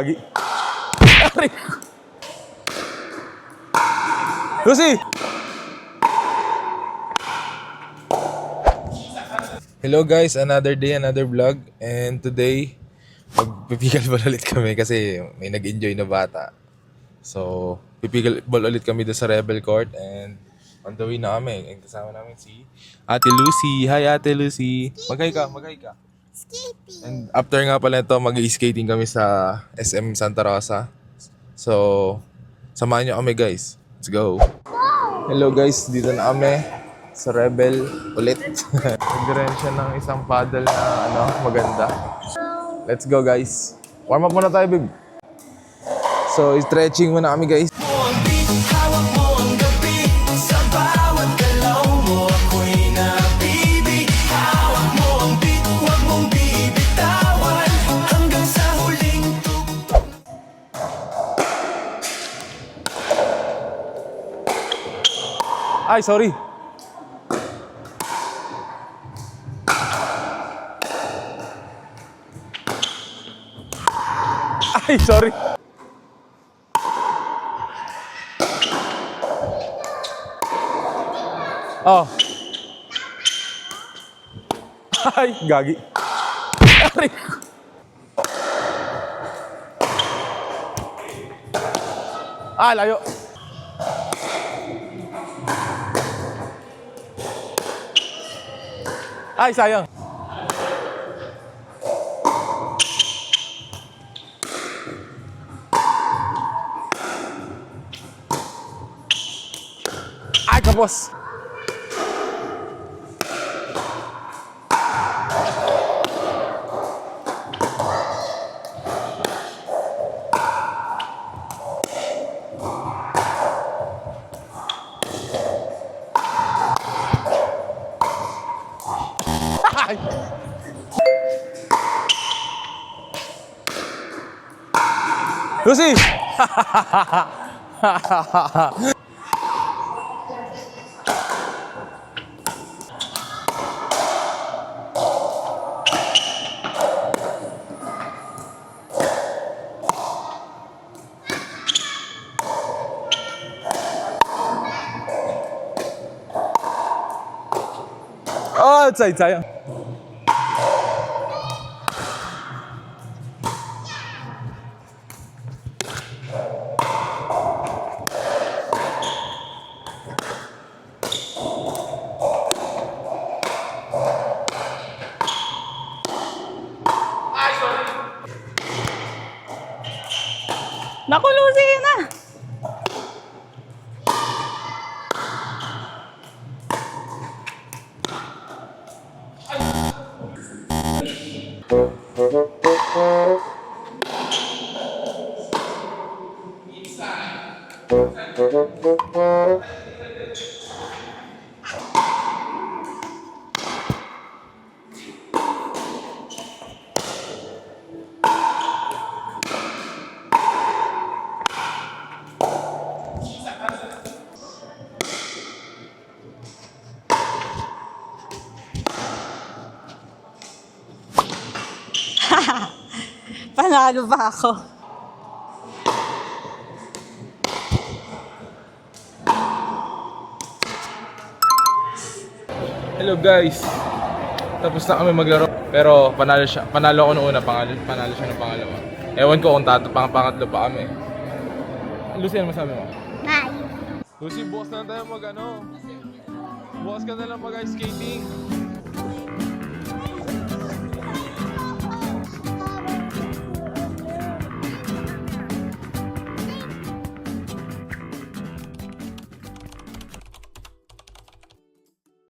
Lagi. Lucy! Hello guys, another day, another vlog. And today, magpipigil ball ulit kami kasi may nag-enjoy na bata. So, pipigil ball ulit kami doon sa Rebel Court and on the way na kami. And kasama namin si Ate Lucy. Hi Ate Lucy. Mag-hi ka. Skating. And after nga pala ito, mag-i-skating kami sa SM Santa Rosa. So, samahan nyo kami guys. Let's go. Hello guys, dito na kami sa Rebel ulit. Nag-rent siya ng isang paddle na maganda. Let's go guys. Warm up muna tayo, babe. So, stretching muna kami guys. Ay, sorry. Ay, sorry. Oh. Ay, gagi. Aray. Ah, layo. Ay, sayang. Ay, kapos. Ay. Lucy! Oh, outside, sayang. Naku, Lucy na! Panalo ba ako? Hello guys. Tapos na kami maglaro. Pero panalo siya. Panalo ako noong una, panalo siya ng pangalawa. Ewan ko kung pangatlo pa kami. Lucy, ano masabi mo? Bye. Lucy, bukas na tayo Bukas ka na lang mag-ice skating.